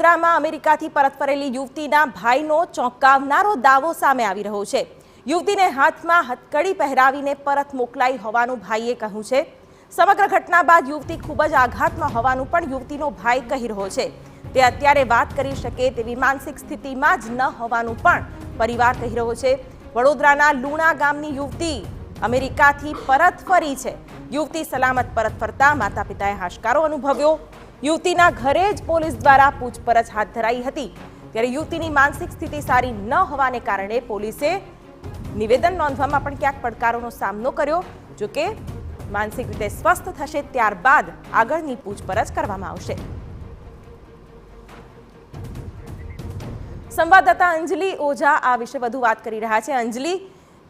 વડોદરામાં અમેરિકાથી પરત ફરેલી યુવતીના ભાઈનો ચોંકાવનારો દાવો સામે આવી રહ્યો છે। યુવતીને હાથમાં હથકડી પહેરાવીને પરત મોકલાઈ હોવાનું ભાઈએ કહ્યું છે। સમગ્ર ઘટના બાદ યુવતી ખૂબ જ આઘાતમાં હોવાનું પણ યુવતીનો ભાઈ કહી રહ્યો છે। તે અત્યારે વાત કરી શકે તેવી માનસિક સ્થિતિમાં જ ન હોવાનું પણ પરિવાર કહી રહ્યો છે। વડોદરાના લુણા ગામની યુવતી અમેરિકાથી પરત ફરી છે। યુવતી સલામત પરત ફરતા માતા પિતાએ હાશકારો અનુભવ્યો। યુવતીના ઘરે જ પોલીસ દ્વારા પૂછપરછ હાથ ધરાઈ હતી। ત્યારે યુવતીની માનસિક સ્થિતિ સારી ન હોવાને કારણે પોલીસે નિવેદન નોંધવામાં પણ ક્યાંક પડકારોનો સામનો કર્યો। જો કે માનસિક રીતે સ્વસ્થ થશે ત્યારબાદ આગળની પૂછપરછ કરવામાં આવશે। સંવાદદાતા અંજલિ ઓઝા આ વિશે વધુ વાત કરી રહ્યા છે। અંજલિ,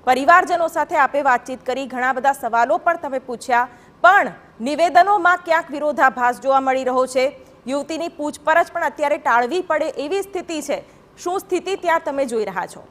પરિવારજનો સાથે આપે વાતચીત કરી, ઘણા બધા સવાલો પણ તમે પૂછ્યા, પણ નિવેદનોમાં ક્યાંક વિરોધાભાસ જોવા મળી રહ્યો છે। યુવતીની પૂછપરછ પણ અત્યારે ટાળવી પડે એવી સ્થિતિ છે। શું સ્થિતિ ત્યાં તમે જોઈ રહ્યા છો?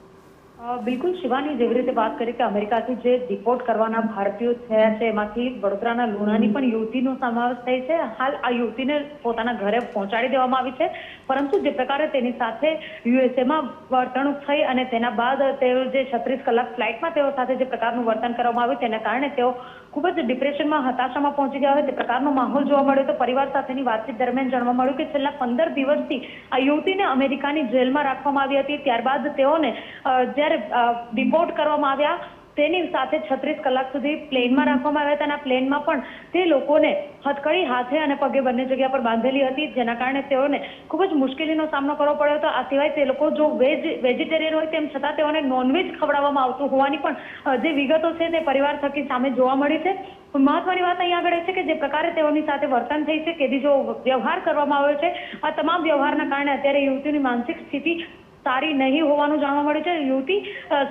બિલકુલ શિવાની, જેવી રીતે વાત કરી કે અમેરિકાથી જે ડિપોર્ટ કરવાના ભારતીયો થયા છે એમાંથી વડોદરાના લુણાની પણ યુવતીનો સમાવેશ થાય છે। હાલ આ યુવતીને પોતાના ઘરે પહોંચાડી દેવામાં આવી છે, પરંતુ જે પ્રકારે તેની સાથે યુએસએમાં વર્તણૂક થઈ અને તેના બાદ તેઓ જે 36 કલાક ફ્લાઇટમાં તેઓ સાથે જે પ્રકારનું વર્તન કરવામાં આવ્યું તેના કારણે તેઓ ખૂબ જ ડિપ્રેશનમાં, હતાશામાં પહોંચી ગયા હોય તે પ્રકારનો માહોલ જોવા મળ્યો। તો પરિવાર સાથેની વાતચીત દરમિયાન જાણવા મળ્યું કે છેલ્લા 15 દિવસથી આ યુવતીને અમેરિકાની જેલમાં રાખવામાં આવી હતી। ત્યારબાદ તેઓને જ્યારે ડિપોર્ટ કરવામાં આવ્યા તેની સાથે 36 કલાક સુધી પ્લેનમાં રાખવામાં આવ્યા હતા અને આ પ્લેનમાં પણ તે લોકોને હથકડી હાથે અને પગે બંને જગ્યા પર બાંધેલી હતી, જેના કારણે તેઓને ખૂબ જ મુશ્કેલીનો સામનો કરવો પડ્યો હતો। આ સિવાય તે લોકો જો વેજીટેરિયન હોય તેમ છતાં તેઓને નોનવેજ ખવડાવવામાં આવતું હોવાની પણ જે વિગતો છે તે પરિવાર થકી સામે જોવા મળી છે। મહત્વની વાત અહીંયા આગળ એ છે કે જે પ્રકારે તેઓની સાથે વર્તન થઈ છે, કે જો વ્યવહાર કરવામાં આવ્યો છે, આ તમામ વ્યવહારના કારણે અત્યારે યુવતીની માનસિક સ્થિતિ સારી નહીં હોવાનું જાણવા મળ્યું છે। યુવતી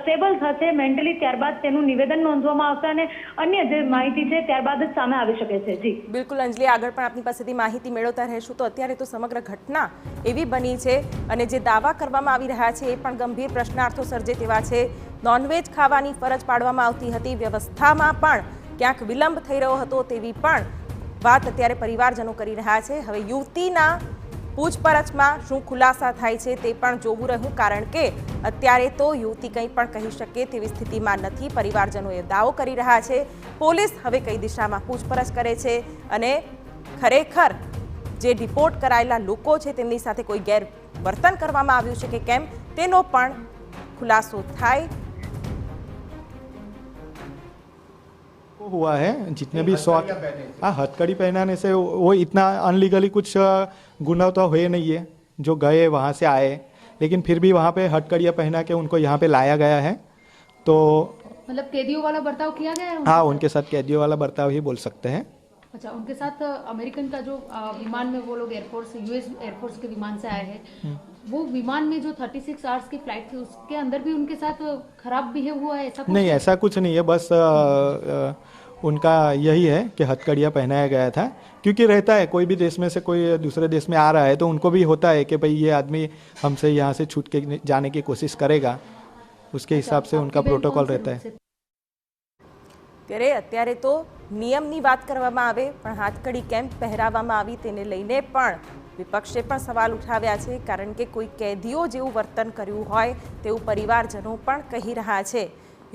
સ્ટેબલ થશે મેન્ટલી, ત્યારબાદ તેનું નિવેદન નોંધવામાં આવશે અને અન્ય જે માહિતી છે ત્યારબાદ જ સામે આવી શકે છે। જી બિલકુલ અંજલિ, આગળ પણ આપની પાસેથી માહિતી મેળવતા રહેશું। તો અત્યારે તો સમગ્ર ઘટના એવી બની છે અને જે દાવા કરવામાં આવી રહ્યા છે એ પણ ગંભીર પ્રશ્નાર્થો સર્જે તેવા છે। નોનવેજ ખાવાની ફરજ પાડવામાં આવતી હતી, વ્યવસ્થામાં પણ ક્યાંક વિલંબ થઈ રહ્યો હતો તેવી પણ વાત અત્યારે પરિવારજનો કરી રહ્યા છે। હવે યુવતીના પૂછપરછમાં શું ખુલાસા થાય છે તે પણ જોવું રહ્યું, કારણ કે અત્યારે તો યુવતી કંઈ પણ કહી શકે તેવી સ્થિતિમાં નથી। પરિવારજનો એ દાવો કરી રહ્યા છે। પોલીસ હવે કઈ દિશામાં પૂછપરછ કરે છે અને ખરેખર જે ડિપોર્ટ કરાયેલા લોકો છે તેમની સાથે કોઈ ગેરવર્તન કરવામાં આવ્યું છે કે કેમ તેનો પણ ખુલાસો થાય। हुआ है जितने भी 100 हाँ हथकड़ी पहनाने से वो इतना अनलीगली कुछ गुनाह तो हुए नहीं है। जो गए वहाँ से आए, लेकिन फिर भी वहाँ पे हथकड़ियाँ पहना के उनको यहाँ पे लाया गया है। तो मतलब कैदियों वाला बर्ताव किया गया है? हाँ, उनके साथ कैदियों वाला बर्ताव ही बोल सकते हैं। अच्छा, उनके साथ अमेरिकन का जो विमान में वो लोग एयरफोर्स यूएस एयरफोर्स के विमान से आए हैं, वो विमान में जो 36 आवर्स की फ्लाइट थी उसके अंदर भी उनके साथ खराब बिहेव हुआ है, ऐसा कुछ? नहीं, ऐसा कुछ नहीं है। बस उनका यही है कि हथकड़ियाँ पहनाया गया था, क्योंकि रहता है कोई भी देश में से कोई दूसरे देश में आ रहा है तो उनको भी होता है कि भाई ये आदमी हमसे यहाँ से छूट के जाने की कोशिश करेगा, उसके हिसाब से उनका प्रोटोकॉल रहता है। ત્યારે અત્યારે તો નિયમની વાત કરવામાં આવે પણ હાથકડી કેમ પહેરાવવામાં આવી તેને લઈને પણ વિપક્ષે પણ સવાલ ઉઠાવ્યા છે, કારણ કે કોઈ કેદીઓ જેવું વર્તન કર્યું હોય તેવું પરિવારજનો પણ કહી રહ્યા છે।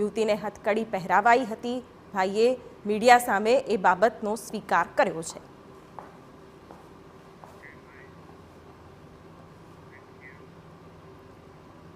યુવતીને હથકડી પહેરાવાઈ હતી। ભાઈએ મીડિયા સામે એ બાબતનો સ્વીકાર કર્યો છે।